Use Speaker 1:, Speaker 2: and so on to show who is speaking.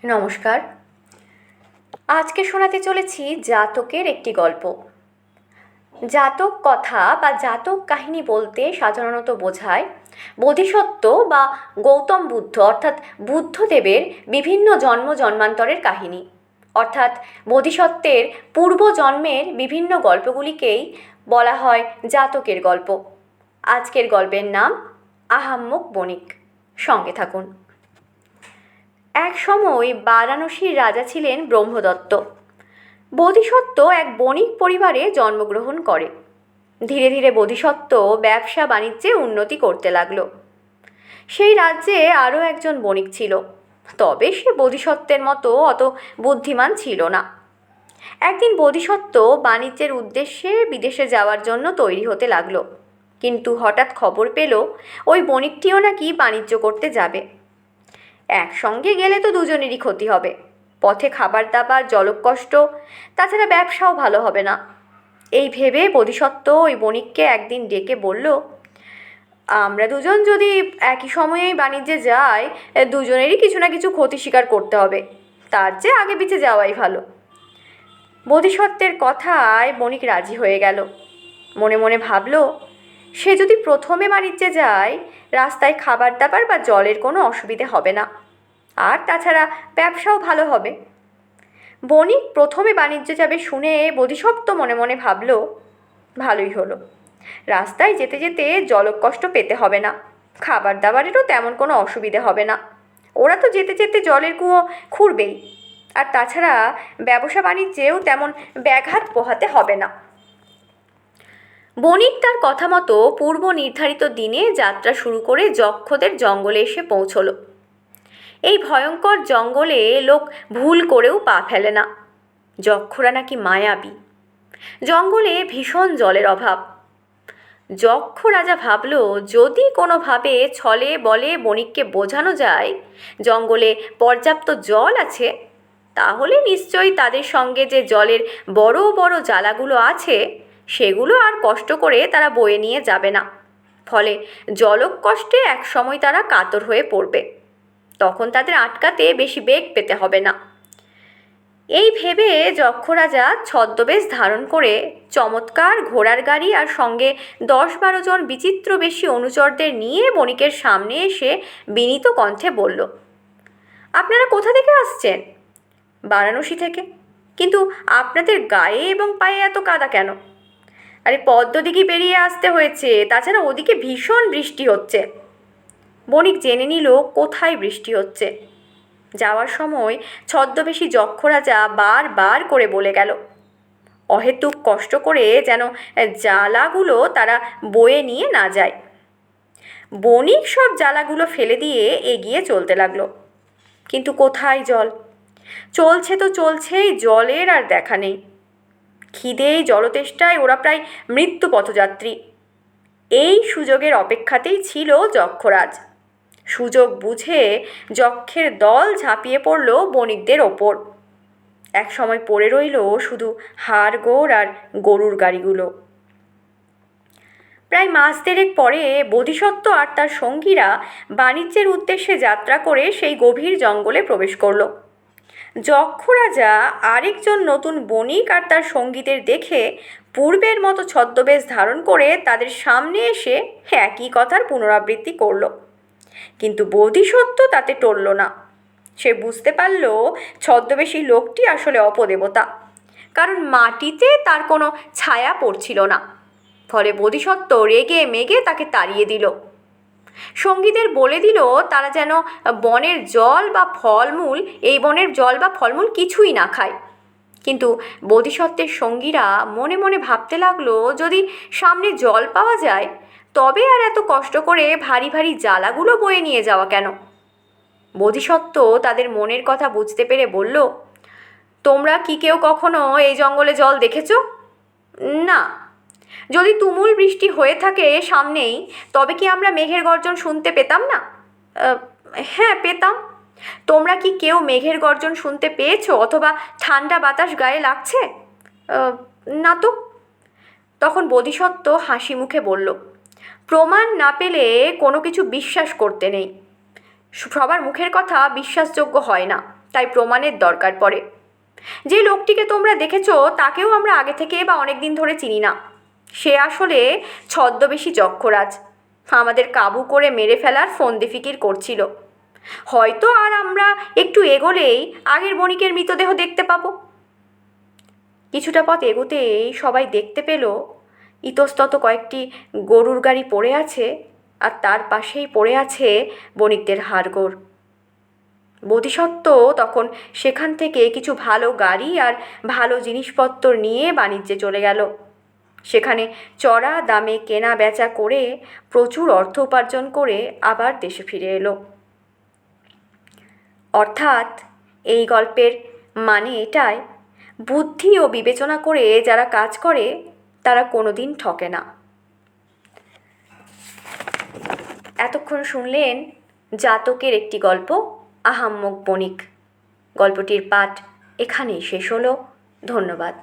Speaker 1: নমস্কার। আজকে শোনাতে চলেছি জাতকের একটি গল্প। জাতক কথা বা জাতক কাহিনী বলতে সাধারণত বোঝায় বোধিসত্ত্ব বা গৌতম বুদ্ধ অর্থাৎ বুদ্ধদেবের বিভিন্ন জন্ম জন্মান্তরের কাহিনী, অর্থাৎ বোধিসত্ত্বের পূর্বজন্মের বিভিন্ন গল্পগুলিকেই বলা হয় জাতকের গল্প। আজকের গল্পের নাম আহাম্মক বণিক। সঙ্গে থাকুন। এক সময় বারাণসীর রাজা ছিলেন ব্রহ্মদত্ত। বোধিসত্ত্ব এক বণিক পরিবারে জন্মগ্রহণ করে। ধীরে ধীরে বোধিসত্ত্ব ব্যবসা বাণিজ্যে উন্নতি করতে লাগলো। সেই রাজ্যে আরও একজন বণিক ছিল, তবে সে বোধিসত্ত্বের মতো অত বুদ্ধিমান ছিল না। একদিন বোধিসত্ত্ব বাণিজ্যের উদ্দেশ্যে বিদেশে যাওয়ার জন্য তৈরি হতে লাগলো, কিন্তু হঠাৎ খবর পেল ওই বণিকটিও নাকি বাণিজ্য করতে যাবে। একসঙ্গে গেলে তো দুজনেরই ক্ষতি হবে। পথে খাবার দাবার, জলকষ্ট, তাছাড়া ব্যবসাও ভালো হবে না। এই ভেবে বোধিসত্ত্ব ওই বণিককে একদিন ডেকে বলল, আমরা দুজন যদি একই সময়েই বাণিজ্যে যাই, দুজনেরই কিছু না কিছু ক্ষতি স্বীকার করতে হবে, তার চেয়ে আগে পিছে যাওয়াই ভালো। বোধিসত্ত্বের কথায় বণিক রাজি হয়ে গেল। মনে মনে ভাবল, সে যদি প্রথমে বাণিজ্যে যায়, রাস্তায় খাবার দাবার বা জলের কোনো অসুবিধে হবে না, আর তাছাড়া ব্যবসাও ভালো হবে। বণিক প্রথমে বাণিজ্য যাবে শুনে বোধিসত্ত্ব মনে মনে ভাবল, ভালোই হলো, রাস্তায় যেতে যেতে জলকষ্ট পেতে হবে না, খাবার দাবারেরও তেমন কোনো অসুবিধে হবে না, ওরা তো যেতে যেতে জলের কুয়ো খুঁড়বেই, আর তাছাড়া ব্যবসা বাণিজ্যেও তেমন ব্যাঘাত পোহাতে হবে না। বণিক তার কথা মতো পূর্ব নির্ধারিত দিনে যাত্রা শুরু করে যক্ষদের জঙ্গলে এসে পৌঁছলো। এই ভয়ঙ্কর জঙ্গলে লোক ভুল করেও পা ফেলে না। যক্ষরা নাকি মায়াবী। জঙ্গলে ভীষণ জলের অভাব। যক্ষ রাজা ভাবল, যদি কোনোভাবে ছলে বলে বণিককে বোঝানো যায় জঙ্গলে পর্যাপ্ত জল আছে, তাহলে নিশ্চয়ই তাদের সঙ্গে যে জলের বড় বড় জালাগুলো আছে সেগুলো আর কষ্ট করে তারা বয়ে নিয়ে যাবে না। ফলে জলকষ্টে একসময় তারা কাতর হয়ে পড়বে। তখন তাদের আটকাতে বেশি বেগ পেতে হবে না। এই ভেবে যক্ষরাজা ছদ্মবেশ ধারণ করে চমৎকার ঘোড়ার গাড়ি আর সঙ্গে 10-12 জন বিচিত্র বেশি অনুচরদের নিয়ে বণিকের সামনে এসে বিনীত কণ্ঠে বলল, আপনারা কোথা থেকে আসছেন? বারাণসী থেকে। কিন্তু আপনাদের গায়ে এবং পায়ে এত কাদা কেন? আরে পদ্মদিঘি পেরিয়ে আসতে হয়েছে, তাছাড়া ওদিকে ভীষণ বৃষ্টি হচ্ছে। বণিক জেনে নিল কোথায় বৃষ্টি হচ্ছে। যাওয়ার সময় ছদ্মবেশী যক্ষরাজা বারবার করে বলে গেল, অহেতুক কষ্ট করে যেন জ্বালাগুলো তারা বয়ে নিয়ে না যায়। বণিক সব জ্বালাগুলো ফেলে দিয়ে এগিয়ে চলতে লাগলো। কিন্তু কোথায় জল? চলছে তো চলছেই, জলের আর দেখা নেই। খিদেই জলতেষ্টায় ওরা প্রায় মৃত্যু পথযাত্রী। এই সুযোগের অপেক্ষাতেই ছিল যক্ষরাজ। সুযোগ বুঝে যক্ষের দল ঝাঁপিয়ে পড়ল বণিকদের ওপর। এক সময় পড়ে রইল শুধু হাড়গোড় আর গরুর গাড়িগুলো। প্রায় মাস দেড়েক পরে বোধিসত্ত্ব আর তার সঙ্গীরা বাণিজ্যের উদ্দেশ্যে যাত্রা করে সেই গভীর জঙ্গলে প্রবেশ করল। যক্ষরাজা আরেকজন নতুন বণিক আর তার সঙ্গীদের দেখে পূর্বের মতো ছদ্মবেশ ধারণ করে তাদের সামনে এসে একই কথার পুনরাবৃত্তি করল। কিন্তু বোধিসত্ত্ব তাতে টলল না। সে বুঝতে পারল ছদ্মবেশী লোকটি আসলে অপদেবতা, কারণ মাটিতে তার কোনো ছায়া পড়ছিল না। ফলে বোধিসত্ত্ব রেগে মেগে তাকে তাড়িয়ে দিল। সঙ্গীদের বলে দিল তারা যেন বনের জল বা ফলমূল, এই বনের জল বা ফলমূল কিছুই না খায়। কিন্তু বোধিসত্ত্বের সঙ্গীরা মনে মনে ভাবতে লাগলো, যদি সামনে জল পাওয়া যায় তবে আর এত কষ্ট করে ভারী ভারী জ্বালাগুলো বয়ে নিয়ে যাওয়া কেন? বোধিসত্ত্ব তাদের মনের কথা বুঝতে পেরে বলল, তোমরা কি কেউ কখনো এই জঙ্গলে জল দেখেছ? না। যদি তুমুল বৃষ্টি হয়ে থাকে সামনেই, তবে কি আমরা মেঘের গর্জন শুনতে পেতাম না? হ্যাঁ, পেতাম। তোমরা কি কেউ মেঘের গর্জন শুনতে পেয়েছো অথবা ঠান্ডা বাতাস গায়ে লাগছে? না তো। তখন বোধিসত্ত্ব হাসি মুখে বলল, প্রমাণ না পেলে কোনো কিছু বিশ্বাস করতে নেই। সবার মুখের কথা বিশ্বাসযোগ্য হয় না, তাই প্রমাণের দরকার পড়ে। যে লোকটিকে তোমরা দেখেছো তাকেও আমরা আগে থেকে বা অনেক দিন ধরে চিনি না। সে আসলে ছদ্মবেশী যক্ষরাজ, আমাদের কাবু করে মেরে ফেলার ফন্দি ফিকির করছিল। হয়তো আর আমরা একটু এগোলেই আগের বণিকের মৃতদেহ দেখতে পাবো। কিছুটা পথ এগোতেই সবাই দেখতে পেল ইতস্তত কয়েকটি গরুর গাড়ি পড়ে আছে, আর তার পাশেই পড়ে আছে বণিকদের হাড়গোড়। বোধিসত্ত্ব তখন সেখান থেকে কিছু ভালো গাড়ি আর ভালো জিনিসপত্র নিয়ে বাণিজ্যে চলে গেল। সেখানে চড়া দামে কেনা বেচা করে প্রচুর অর্থ উপার্জন করে আবার দেশে ফিরে এলো। অর্থাৎ এই গল্পের মানে এটাই, বুদ্ধি ও বিবেচনা করে যারা কাজ করে তারা কোনো দিন ঠকে না। এতক্ষণ শুনলেন জাতকের একটি গল্প, আহাম্মক বণিক। গল্পটির পাঠ এখানেই শেষ হলো। ধন্যবাদ।